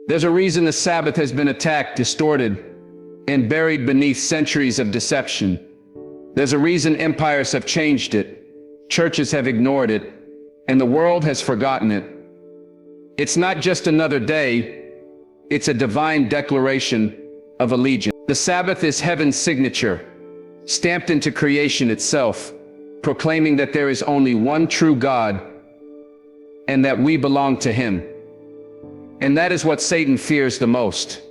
There's a reason the Sabbath has been attacked, distorted, and buried beneath centuries of deception. There's a reason empires have changed it, churches have ignored it, and the world has forgotten it. It's not just another day, it's a divine declaration of allegiance. The Sabbath is heaven's signature, stamped into creation itself, proclaiming that there is only one true God and that we belong to Him. And that is what Satan fears the most.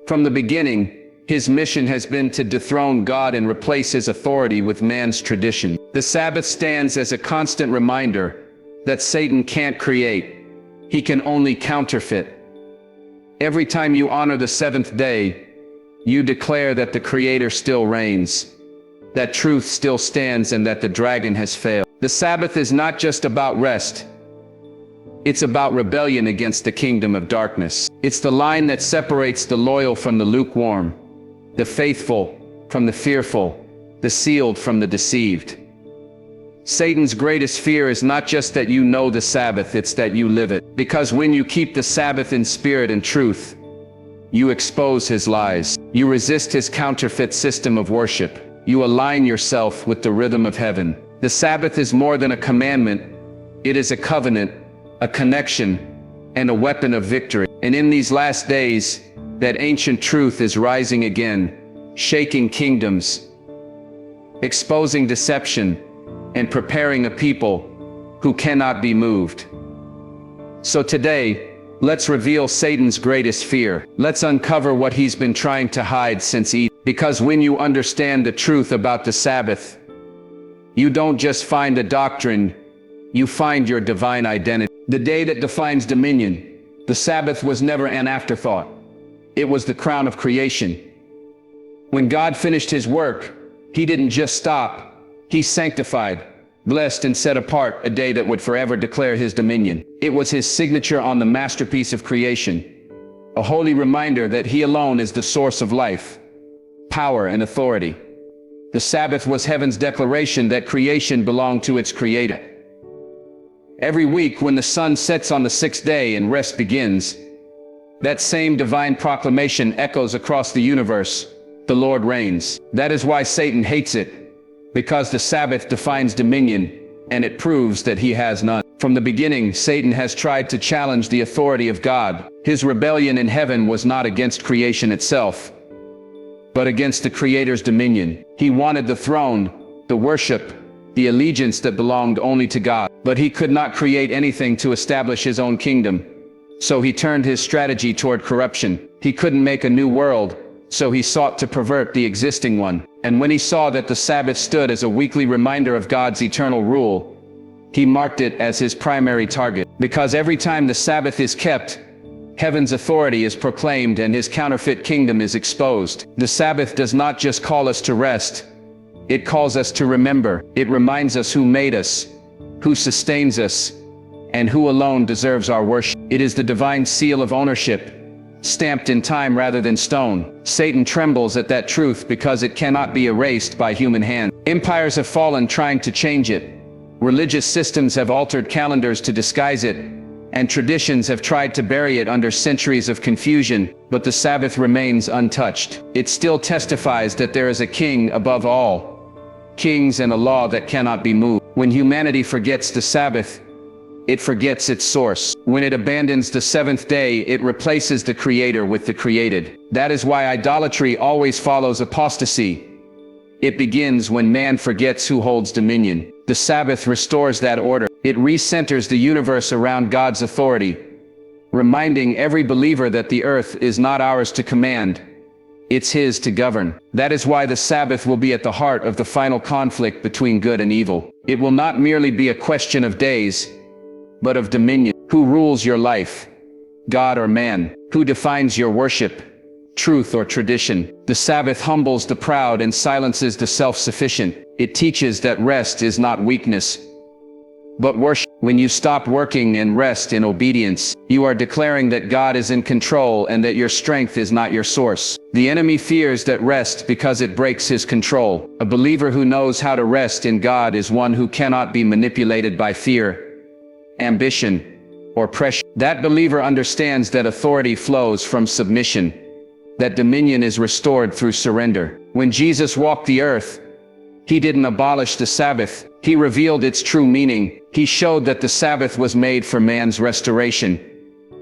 From the beginning, his mission has been to dethrone God and replace His authority with man's tradition. The Sabbath stands as a constant reminder that Satan can't create, he can only counterfeit. Every time you honor the seventh day, you declare that the Creator still reigns, that truth still stands, and that the dragon has failed. The Sabbath is not just about rest. It's about rebellion against the kingdom of darkness. It's the line that separates the loyal from the lukewarm, the faithful from the fearful, the sealed from the deceived. Satan's greatest fear is not just that you know the Sabbath, it's that you live it. Because when you keep the Sabbath in spirit and truth, you expose his lies. You resist his counterfeit system of worship. You align yourself with the rhythm of heaven. The Sabbath is more than a commandment. It is a covenant, a connection, and a weapon of victory. And in these last days, that ancient truth is rising again, shaking kingdoms, exposing deception, and preparing a people who cannot be moved. So today, let's reveal Satan's greatest fear. Let's uncover what he's been trying to hide since Eden. Because when you understand the truth about the Sabbath, you don't just find a doctrine, you find your divine identity. The day that defines dominion, the Sabbath was never an afterthought. It was the crown of creation. When God finished His work, He didn't just stop. He sanctified, blessed, and set apart a day that would forever declare His dominion. It was His signature on the masterpiece of creation, a holy reminder that He alone is the source of life, power, and authority. The Sabbath was heaven's declaration that creation belonged to its Creator. Every week, when the sun sets on the sixth day and rest begins, that same divine proclamation echoes across the universe: the Lord reigns. That is why Satan hates it, because the Sabbath defines dominion, and it proves that he has none. From the beginning, Satan has tried to challenge the authority of God. His rebellion in heaven was not against creation itself, but against the Creator's dominion. He wanted the throne, the worship, the allegiance that belonged only to God. But he could not create anything to establish his own kingdom, so he turned his strategy toward corruption. He couldn't make a new world, so he sought to pervert the existing one. And when he saw that the Sabbath stood as a weekly reminder of God's eternal rule, he marked it as his primary target. Because every time the Sabbath is kept, heaven's authority is proclaimed and his counterfeit kingdom is exposed. The Sabbath does not just call us to rest, it calls us to remember. It reminds us who made us, who sustains us, and who alone deserves our worship. It is the divine seal of ownership, stamped in time rather than stone. Satan trembles at that truth because it cannot be erased by human hand. Empires have fallen trying to change it. Religious systems have altered calendars to disguise it, and traditions have tried to bury it under centuries of confusion, but the Sabbath remains untouched. It still testifies that there is a king above all kings and a law that cannot be moved. When humanity forgets the Sabbath, it forgets its source. When it abandons the seventh day, it replaces the Creator with the created. That is why idolatry always follows apostasy. It begins when man forgets who holds dominion. The Sabbath restores that order. It recenters the universe around God's authority, reminding every believer that the earth is not ours to command, it's His to govern. That is why the Sabbath will be at the heart of the final conflict between good and evil. It will not merely be a question of days, but of dominion. Who rules your life? God or man? Who defines your worship? Truth or tradition? The Sabbath humbles the proud and silences the self-sufficient. It teaches that rest is not weakness, but worship. When you stop working and rest in obedience, you are declaring that God is in control and that your strength is not your source. The enemy fears that rest because it breaks his control. A believer who knows how to rest in God is one who cannot be manipulated by fear, ambition, or pressure. That believer understands that authority flows from submission, that dominion is restored through surrender. When Jesus walked the earth, he didn't abolish the Sabbath. He revealed its true meaning. He showed that the Sabbath was made for man's restoration,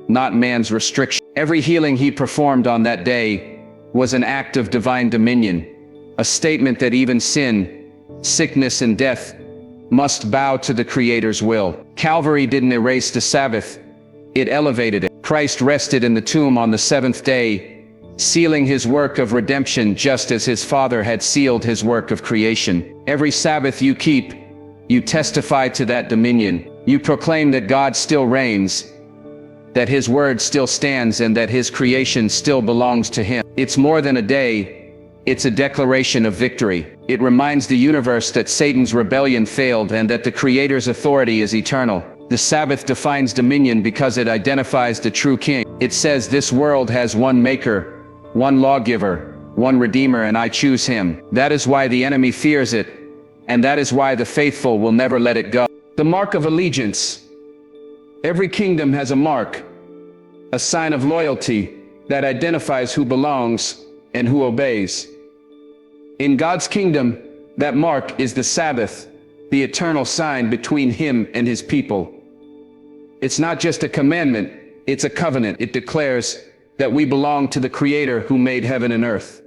not man's restriction. Every healing he performed on that day was an act of divine dominion, a statement that even sin, sickness, and death must bow to the Creator's will. Calvary didn't erase the Sabbath, it elevated it. Christ rested in the tomb on the seventh day, sealing his work of redemption just as his Father had sealed his work of creation. Every Sabbath you keep, you testify to that dominion. You proclaim that God still reigns, that his word still stands, and that his creation still belongs to him. It's more than a day, it's a declaration of victory. It reminds the universe that Satan's rebellion failed and that the Creator's authority is eternal. The Sabbath defines dominion because it identifies the true king. It says this world has one maker, one lawgiver, one redeemer, and I choose him. That is why the enemy fears it, and that is why the faithful will never let it go. The mark of allegiance. Every kingdom has a mark, a sign of loyalty that identifies who belongs and who obeys. In God's kingdom, that mark is the Sabbath, the eternal sign between him and his people. It's not just a commandment, it's a covenant. It declares that we belong to the Creator who made heaven and earth.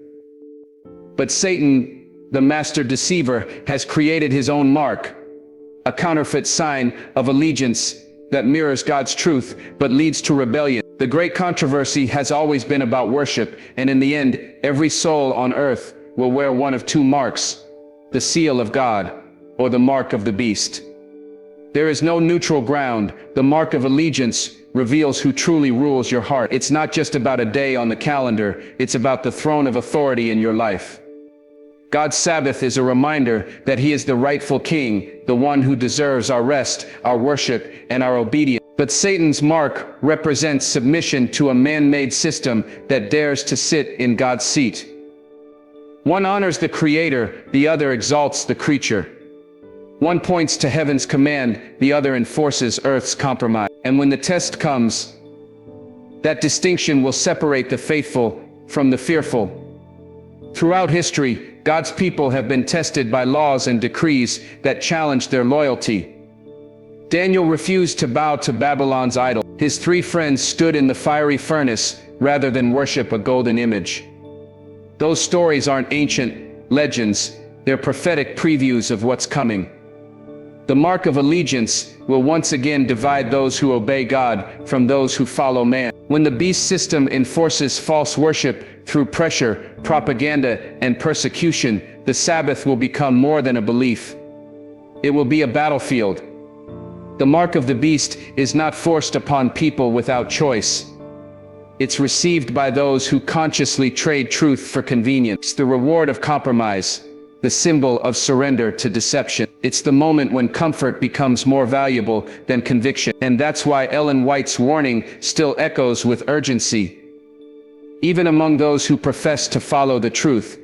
But Satan, the master deceiver, has created his own mark, a counterfeit sign of allegiance that mirrors God's truth but leads to rebellion. The great controversy has always been about worship, and in the end, every soul on earth will wear one of two marks: the seal of God or the mark of the beast. There is no neutral ground. The mark of allegiance reveals who truly rules your heart. It's not just about a day on the calendar, it's about the throne of authority in your life. God's Sabbath is a reminder that he is the rightful king, the one who deserves our rest, our worship, and our obedience. But Satan's mark represents submission to a man-made system that dares to sit in God's seat. One honors the Creator, the other exalts the creature. One points to heaven's command, the other enforces earth's compromise. And when the test comes, that distinction will separate the faithful from the fearful. Throughout history, God's people have been tested by laws and decrees that challenge their loyalty. Daniel refused to bow to Babylon's idol. His 3 friends stood in the fiery furnace rather than worship a golden image. Those stories aren't ancient legends, they're prophetic previews of what's coming. The mark of allegiance will once again divide those who obey God from those who follow man. When the beast system enforces false worship through pressure, propaganda, and persecution, the Sabbath will become more than a belief. It will be a battlefield. The mark of the beast is not forced upon people without choice. It's received by those who consciously trade truth for convenience. The reward of compromise, the symbol of surrender to deception. It's the moment when comfort becomes more valuable than conviction. And that's why Ellen White's warning still echoes with urgency. Even among those who profess to follow the truth,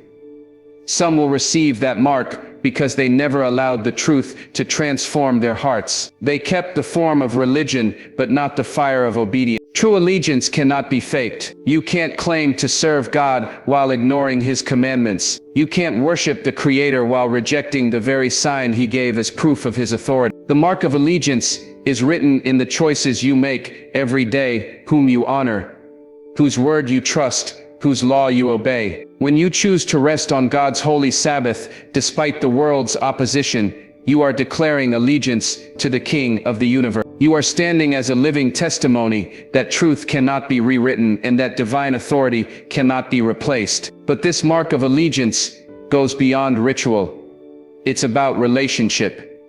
some will receive that mark because they never allowed the truth to transform their hearts. They kept the form of religion, but not the fire of obedience. True allegiance cannot be faked. You can't claim to serve God while ignoring his commandments. You can't worship the Creator while rejecting the very sign he gave as proof of his authority. The mark of allegiance is written in the choices you make every day: whom you honor, whose word you trust, whose law you obey. When you choose to rest on God's holy Sabbath, despite the world's opposition, you are declaring allegiance to the King of the universe. You are standing as a living testimony that truth cannot be rewritten and that divine authority cannot be replaced. But this mark of allegiance goes beyond ritual. It's about relationship.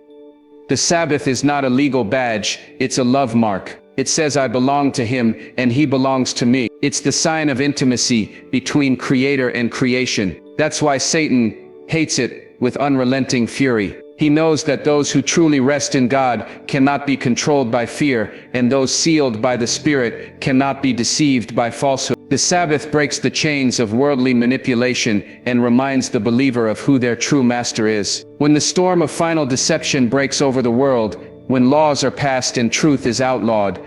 The Sabbath is not a legal badge, it's a love mark. It says I belong to him and he belongs to me. It's the sign of intimacy between Creator and creation. That's why Satan hates it with unrelenting fury. He knows that those who truly rest in God cannot be controlled by fear, and those sealed by the Spirit cannot be deceived by falsehood. The Sabbath breaks the chains of worldly manipulation and reminds the believer of who their true master is. When the storm of final deception breaks over the world, when laws are passed and truth is outlawed,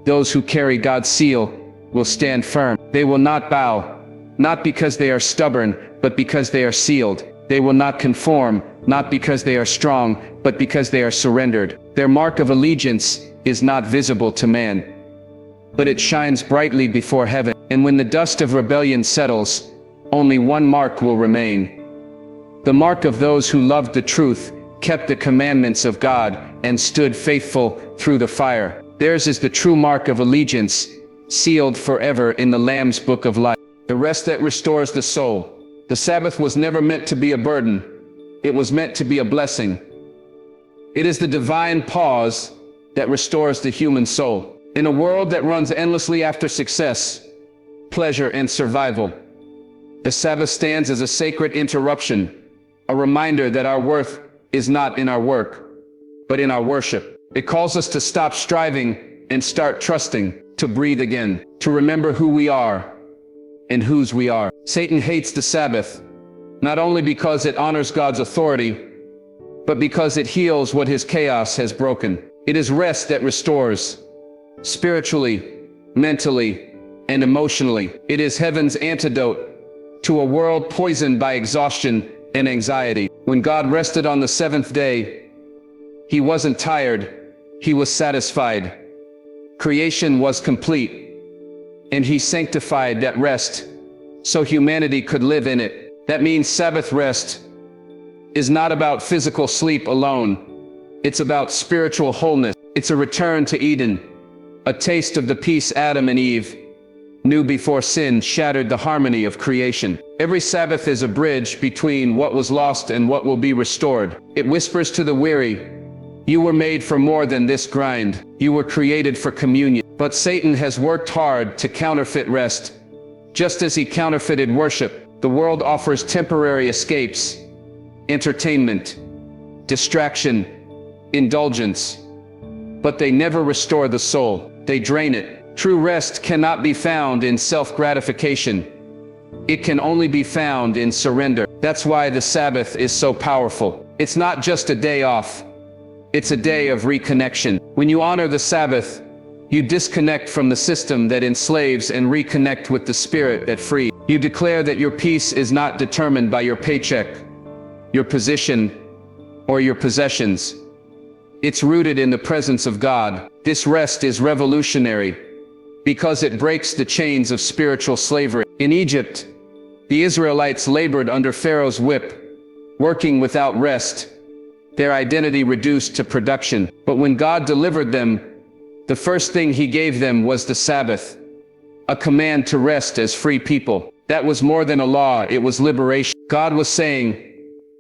Those who carry God's seal will stand firm. They will not bow, not because they are stubborn, but because they are sealed. They will not conform, not because they are strong, but because they are surrendered. Their mark of allegiance is not visible to man, but it shines brightly before heaven. And when the dust of rebellion settles, only one mark will remain. The mark of those who loved the truth, kept the commandments of God, and stood faithful through the fire. Theirs is the true mark of allegiance, sealed forever in the Lamb's book of life. The rest that restores the soul. The Sabbath was never meant to be a burden. It was meant to be a blessing. It is the divine pause that restores the human soul. In a world that runs endlessly after success, pleasure, and survival, the Sabbath stands as a sacred interruption, a reminder that our worth is not in our work, but in our worship. It calls us to stop striving and start trusting, to breathe again, to remember who we are and whose we are. Satan hates the Sabbath, not only because it honors God's authority, but because it heals what his chaos has broken. It is rest that restores, spiritually, mentally, and emotionally. It is heaven's antidote to a world poisoned by exhaustion and anxiety. When God rested on the seventh day, he wasn't tired, he was satisfied. Creation was complete, and he sanctified that rest so humanity could live in it. That means Sabbath rest is not about physical sleep alone. It's about spiritual wholeness. It's a return to Eden, a taste of the peace Adam and Eve knew before sin shattered the harmony of creation. Every Sabbath is a bridge between what was lost and what will be restored. It whispers to the weary, you were made for more than this grind. You were created for communion. But Satan has worked hard to counterfeit rest. Just as he counterfeited worship, the world offers temporary escapes, entertainment, distraction, indulgence. But they never restore the soul. They drain it. True rest cannot be found in self-gratification. It can only be found in surrender. That's why the Sabbath is so powerful. It's not just a day off. It's a day of reconnection. When you honor the Sabbath, you disconnect from the system that enslaves and reconnect with the spirit that frees. You declare that your peace is not determined by your paycheck, your position, or your possessions. It's rooted in the presence of God. This rest is revolutionary because it breaks the chains of spiritual slavery. In Egypt, the Israelites labored under Pharaoh's whip, working without rest, their identity reduced to production. But when God delivered them, the first thing he gave them was the Sabbath, a command to rest as free people. That was more than a law, it was liberation. God was saying,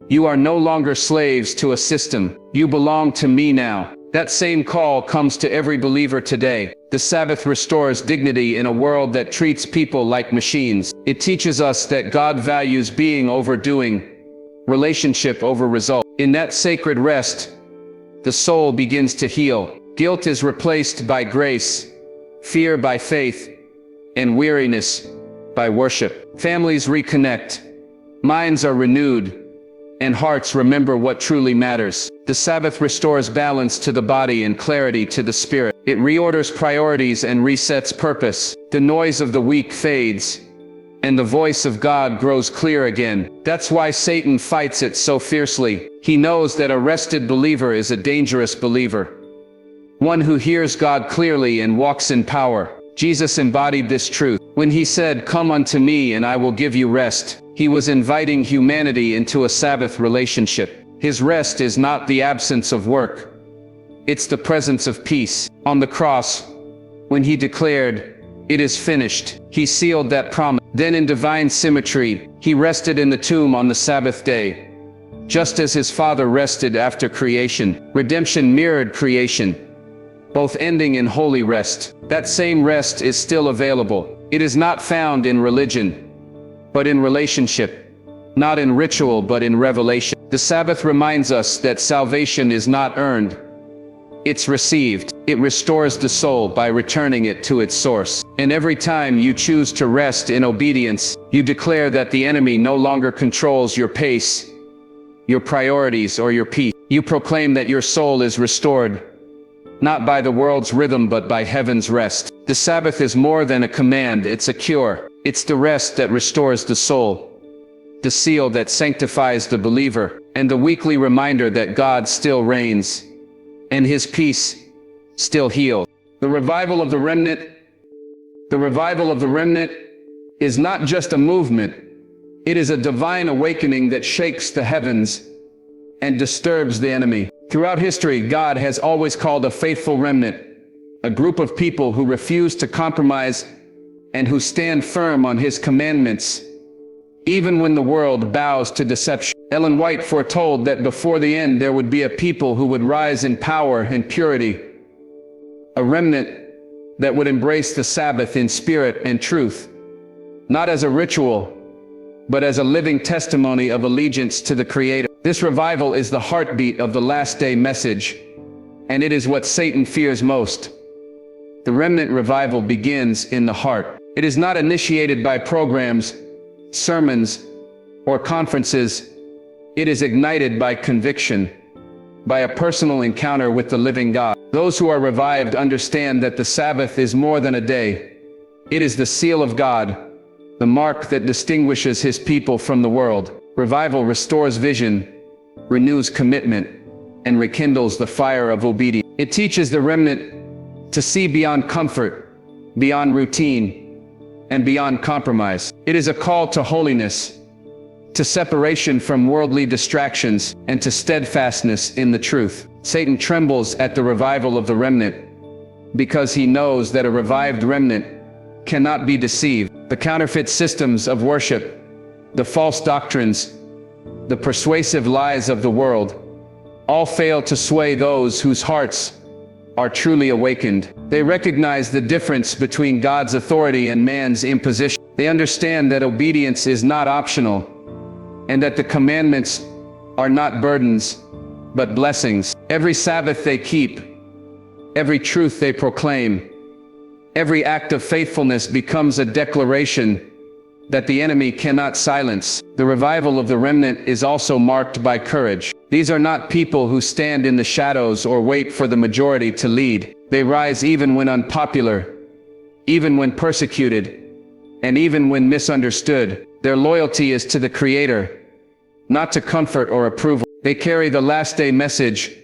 you are no longer slaves to a system. You belong to me now. That same call comes to every believer today. The Sabbath restores dignity in a world that treats people like machines. It teaches us that God values being over doing, relationship over result. In that sacred rest, the soul begins to heal. Guilt is replaced by grace, fear by faith, and weariness by worship. Families reconnect, minds are renewed, and hearts remember what truly matters. The Sabbath restores balance to the body and clarity to the spirit. It reorders priorities and resets purpose. The noise of the week fades, and the voice of God grows clear again. That's why Satan fights it so fiercely. He knows that a rested believer is a dangerous believer, one who hears God clearly and walks in power. Jesus embodied this truth. When he said, "Come unto me and I will give you rest," he was inviting humanity into a Sabbath relationship. His rest is not the absence of work. It's the presence of peace. On the cross, when he declared, "It is finished," he sealed that promise. Then in divine symmetry, he rested in the tomb on the Sabbath day. Just as his Father rested after creation, redemption mirrored creation, both ending in holy rest. That same rest is still available. It is not found in religion, but in relationship. Not in ritual, but in revelation. The Sabbath reminds us that salvation is not earned. It's received. It restores the soul by returning it to its source. And every time you choose to rest in obedience, you declare that the enemy no longer controls your pace, your priorities, or your peace. You proclaim that your soul is restored, not by the world's rhythm but by heaven's rest. The Sabbath is more than a command, it's a cure. It's the rest that restores the soul, the seal that sanctifies the believer, and the weekly reminder that God still reigns, and His peace still heals. The revival of the remnant is not just a movement, it is a divine awakening that shakes the heavens and disturbs the enemy. Throughout history, God has always called a faithful remnant, a group of people who refuse to compromise and who stand firm on His commandments, even when the world bows to deception. Ellen White foretold that before the end there would be a people who would rise in power and purity, a remnant that would embrace the Sabbath in spirit and truth, not as a ritual, but as a living testimony of allegiance to the Creator. This revival is the heartbeat of the last day message, and it is what Satan fears most. The remnant revival begins in the heart. It is not initiated by programs, sermons, or conferences. It is ignited by conviction, by a personal encounter with the living God. Those who are revived understand that the Sabbath is more than a day. It is the seal of God, the mark that distinguishes His people from the world. Revival restores vision, renews commitment, and rekindles the fire of obedience. It teaches the remnant to see beyond comfort, beyond routine, and beyond compromise. It is a call to holiness, to separation from worldly distractions, and to steadfastness in the truth. Satan trembles at the revival of the remnant because he knows that a revived remnant cannot be deceived. The counterfeit systems of worship, the false doctrines, the persuasive lies of the world, all fail to sway those whose hearts are truly awakened. They recognize the difference between God's authority and man's imposition. They understand that obedience is not optional, and that the commandments are not burdens, but blessings. Every Sabbath they keep, every truth they proclaim, every act of faithfulness becomes a declaration that the enemy cannot silence. The revival of the remnant is also marked by courage. These are not people who stand in the shadows or wait for the majority to lead. They rise even when unpopular, even when persecuted, and even when misunderstood. Their loyalty is to the Creator, not to comfort or approval. They carry the last day message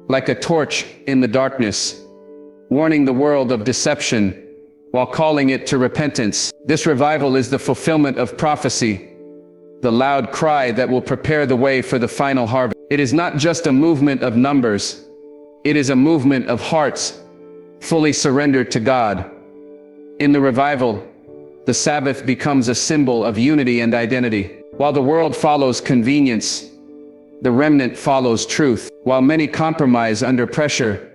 like a torch in the darkness, warning the world of deception while calling it to repentance. This revival is the fulfillment of prophecy, the loud cry that will prepare the way for the final harvest. It is not just a movement of numbers, it is a movement of hearts fully surrendered to God. In the revival, the Sabbath becomes a symbol of unity and identity. While the world follows convenience, the remnant follows truth. While many compromise under pressure,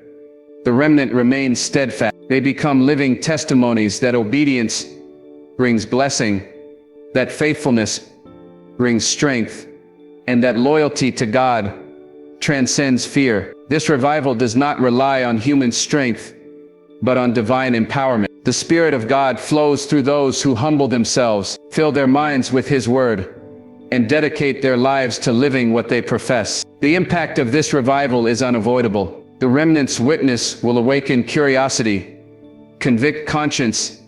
the remnant remains steadfast. They become living testimonies that obedience brings blessing, that faithfulness brings strength, and that loyalty to God transcends fear. This revival does not rely on human strength, but on divine empowerment. The Spirit of God flows through those who humble themselves, fill their minds with His Word, and dedicate their lives to living what they profess. The impact of this revival is unavoidable. The remnant's witness will awaken curiosity, convict conscience,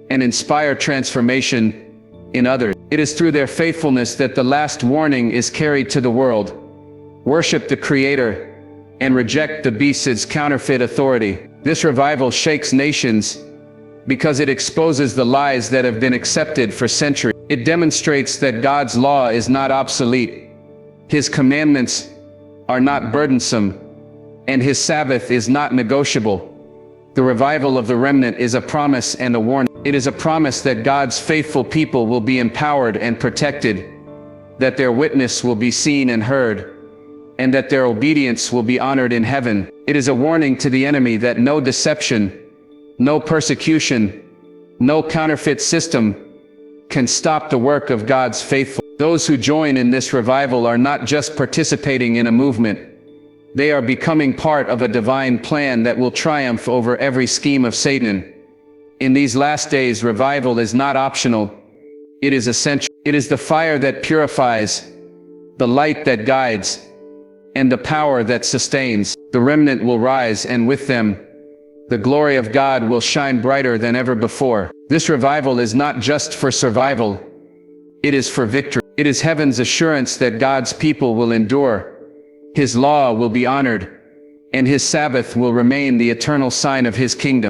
and inspire transformation in others. It is through their faithfulness that the last warning is carried to the world. Worship the Creator and reject the beast's counterfeit authority. This revival shakes nations because it exposes the lies that have been accepted for centuries. It demonstrates that God's law is not obsolete, His commandments are not burdensome, and His Sabbath is not negotiable. The revival of the remnant is a promise and a warning. It is a promise that God's faithful people will be empowered and protected, that their witness will be seen and heard, and that their obedience will be honored in heaven. It is a warning to the enemy that no deception, no persecution, no counterfeit system can stop the work of God's faithful. Those who join in this revival are not just participating in a movement. They are becoming part of a divine plan that will triumph over every scheme of Satan. In these last days, revival is not optional. It is essential. It is the fire that purifies, the light that guides, and the power that sustains. The remnant will rise, and with them, the glory of God will shine brighter than ever before. This revival is not just for survival, it is for victory. It is heaven's assurance that God's people will endure, His law will be honored, and His Sabbath will remain the eternal sign of His kingdom.